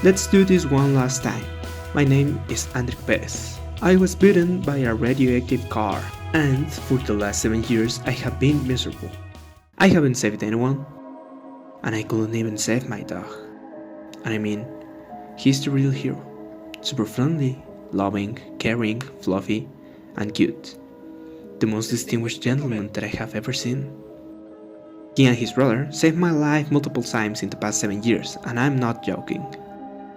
Let's do this one last time. My name is André Perez. I was bitten by a radioactive car, and for the last 7 years I have been miserable. I haven't saved anyone, and I couldn't even save my dog. And I mean, he's the real hero. Super friendly, loving, caring, fluffy, and cute. The most distinguished gentleman that I have ever seen. He and his brother saved my life multiple times in the past 7 years, and I'm not joking.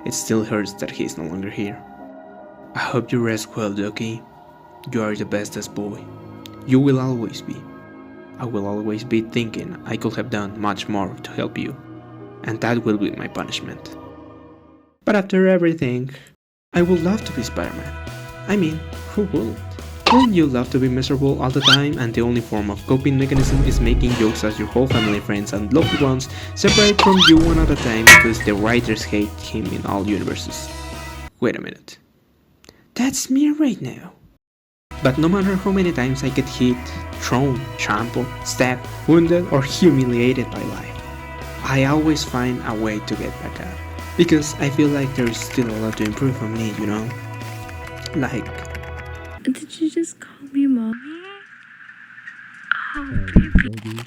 It still hurts that he is no longer here. I hope you rest well, Doki. You are the bestest boy. You will always be. I will always be thinking I could have done much more to help you, and that will be my punishment. But after everything, I would love to be Spider-Man. I mean, who wouldn't? Wouldn't you love to be miserable all the time and the only form of coping mechanism is making jokes as your whole family, friends and loved ones separate from you one at a time because the writers hate him in all universes? Wait a minute. That's me right now. But no matter how many times I get hit, thrown, trampled, stabbed, wounded or humiliated by life, I always find a way to get back up. Because I feel like there is still a lot to improve on me, you know? Like... Did you just call me mommy? Oh, baby.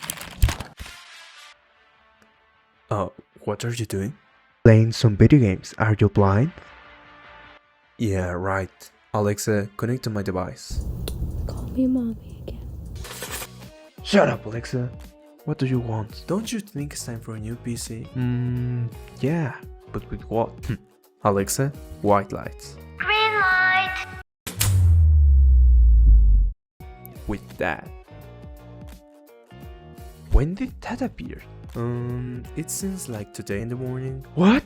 What are you doing? Playing some video games. Are you blind? Yeah, right. Alexa, connect to my device. Call me mommy again. Shut up, Alexa. What do you want? Don't you think it's time for a new PC? Yeah. But with what? Alexa, white lights. Green light! With that. When did that appear? It seems like today in the morning. What?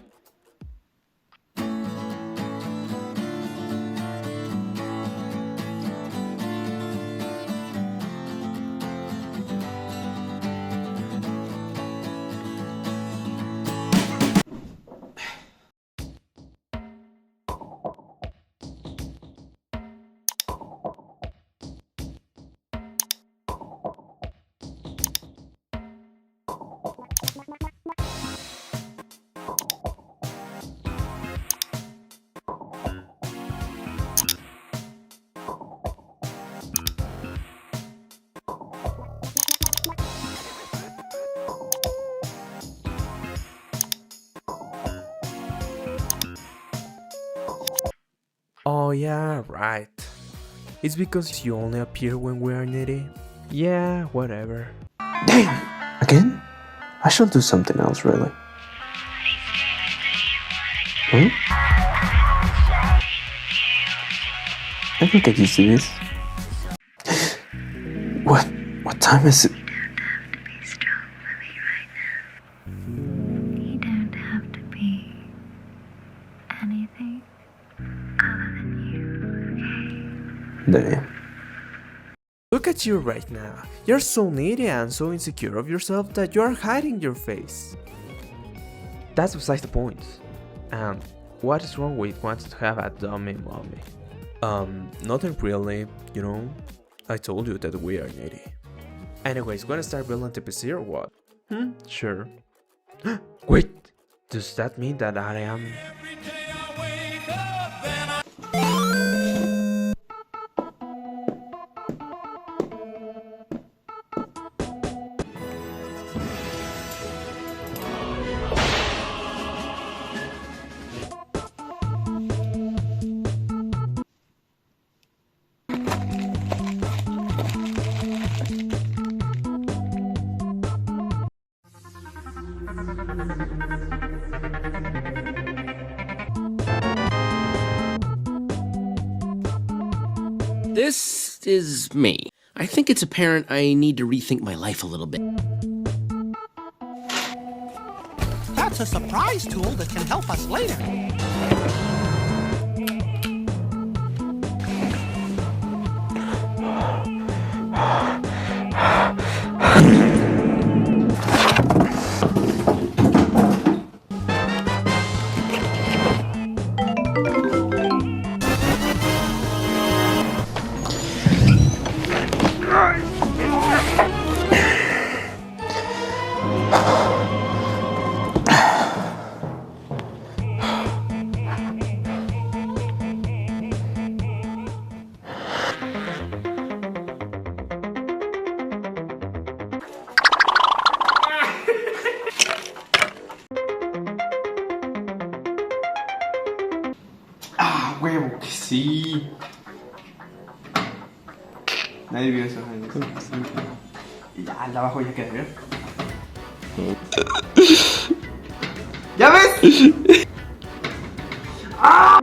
Oh yeah, right. It's because you only appear when we are needy. Yeah, whatever. Damn! Again? I should do something else, really. Hmm? I can get used to this. What time is it? You don't have to be anything other than you, okay? Damn. Look at you right now. You're so needy and so insecure of yourself that you're hiding your face. That's besides the point. And what is wrong with wanting to have a dummy mommy? Nothing really, you know. I told you that we are needy. Anyways, gonna start building the PC or what? Sure. Wait, does that mean that I am... This is me. I think it's apparent I need to rethink my life a little bit. That's a surprise tool that can help us later. Sí. Nadie vio eso. Y ya, el abajo ya queda, ¿verdad? ¿Ya ves? ¡Ah!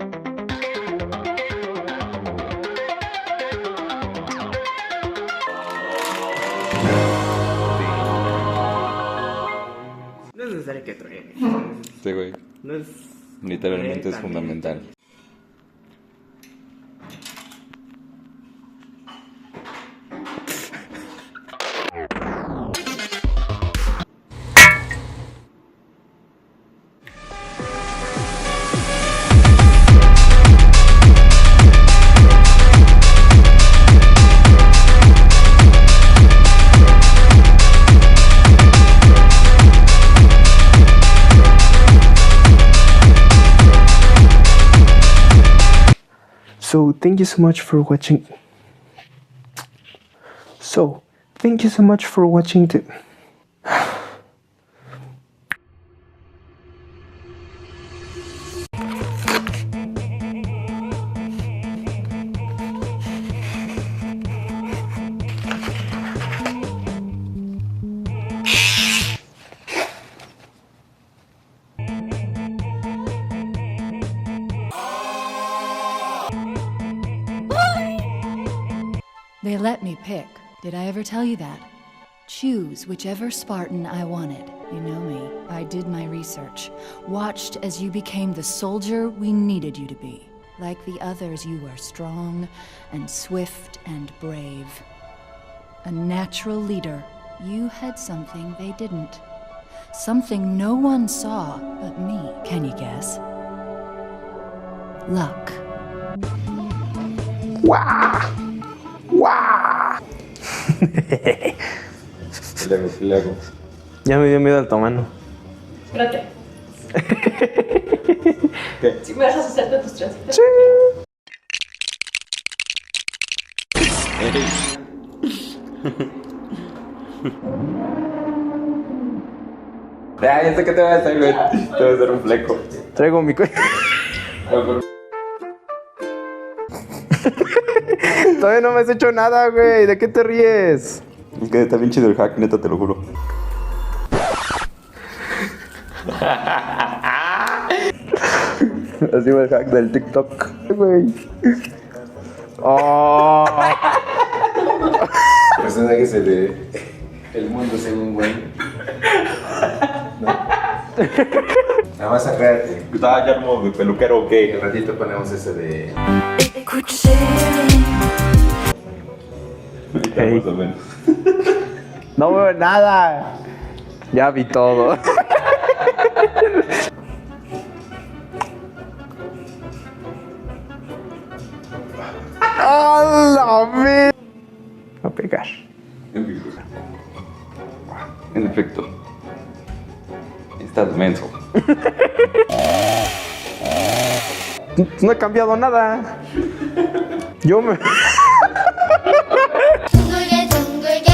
No es necesario que truene. Sí, güey. No es... Literalmente es fundamental. So thank you so much for watching. The They let me pick. Did I ever tell you that? Choose whichever Spartan I wanted. You know me. I did my research. Watched as you became the soldier we needed you to be. Like the others, you were strong and swift and brave. A natural leader. You had something they didn't. Something no one saw but me. Can you guess? Luck. Le hago. Ya me dio miedo al tomano. Espérate. ¿Qué? ¿Sí me dejas hacerte tus trencitas? Ya sé que te voy a hacer, güey. Te voy a hacer un fleco. Traigo mi cuello. Todavía no me has hecho nada, güey. ¿De qué te ríes? Es que está bien chido el hack, neta, te lo juro. Así va el hack del TikTok, güey. Oh. Persona que se le... El mundo según güey. ¿No? Nada más aclárate. Ya armo de peluquero, ¿ok? El ratito ponemos ese de... Hey. Más o menos. No veo nada. Ya vi todo. ¡A la vez! A pegar. En efecto. Estás menso. No he cambiado nada. Yo me... 둥글게 둥글게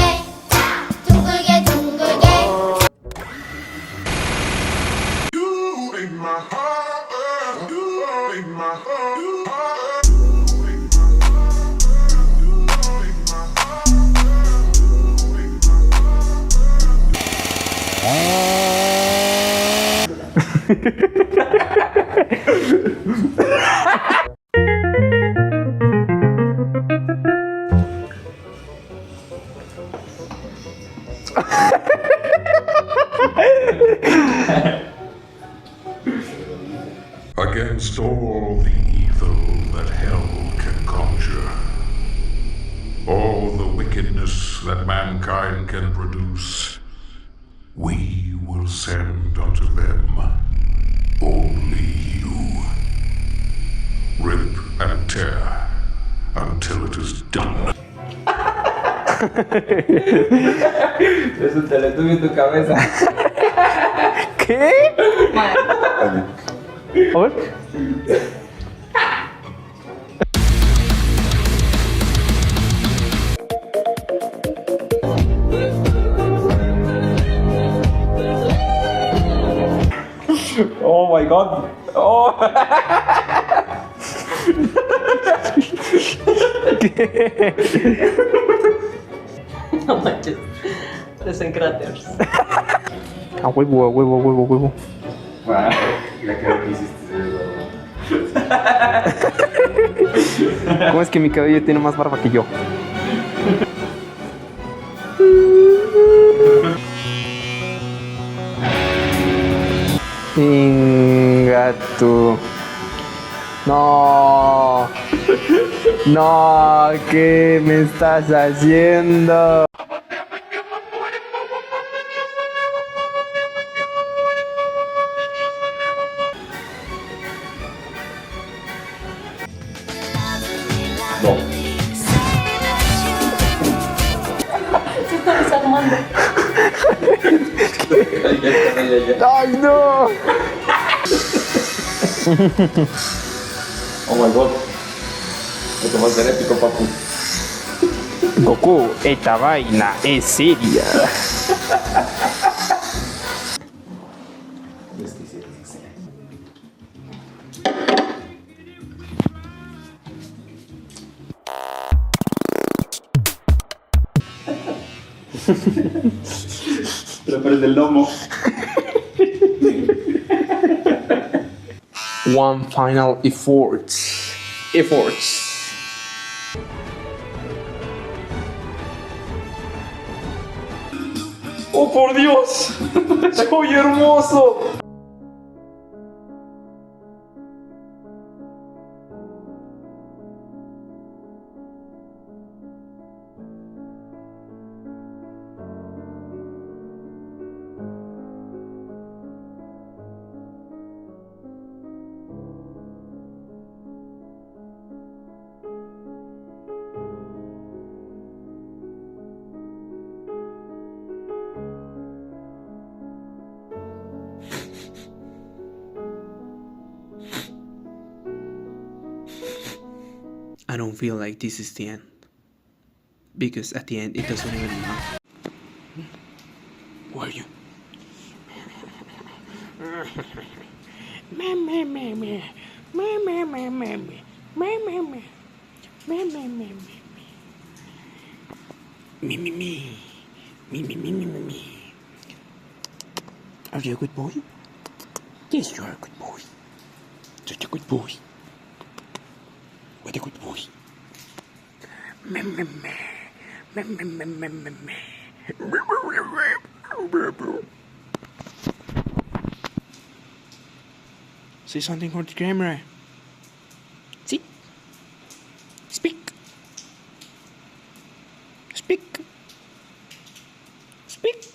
둥글게 둥글게 Against all the evil that hell can conjure, all the wickedness that mankind can produce, we will send unto them only you. Rip and tear until it is done. Es un teletubby en tu cabeza. ¿Qué? A ver. Oh my god. Oh. No manches. Parecen cráteres. A huevo, a huevo, a huevo, a huevo. La cara que hiciste. ¿Cómo es que mi cabello tiene más barba que yo? Ingato. No. No, ¿qué me estás haciendo? No. Se está desarmando. ¡Ay, no! Oh my god. Esto va a ser épico, papu. Goku, esta vaina es seria. Pero el del lomo. One final effort. ¡Oh, por Dios! ¡Soy hermoso! I don't feel like this is the end. Because at the end it doesn't even matter. Who are you? Me. Are you a good boy? Yes, you are a good boy. Such a good boy. What a good boy. Say something for the camera. See? Speak. Speak. Speak.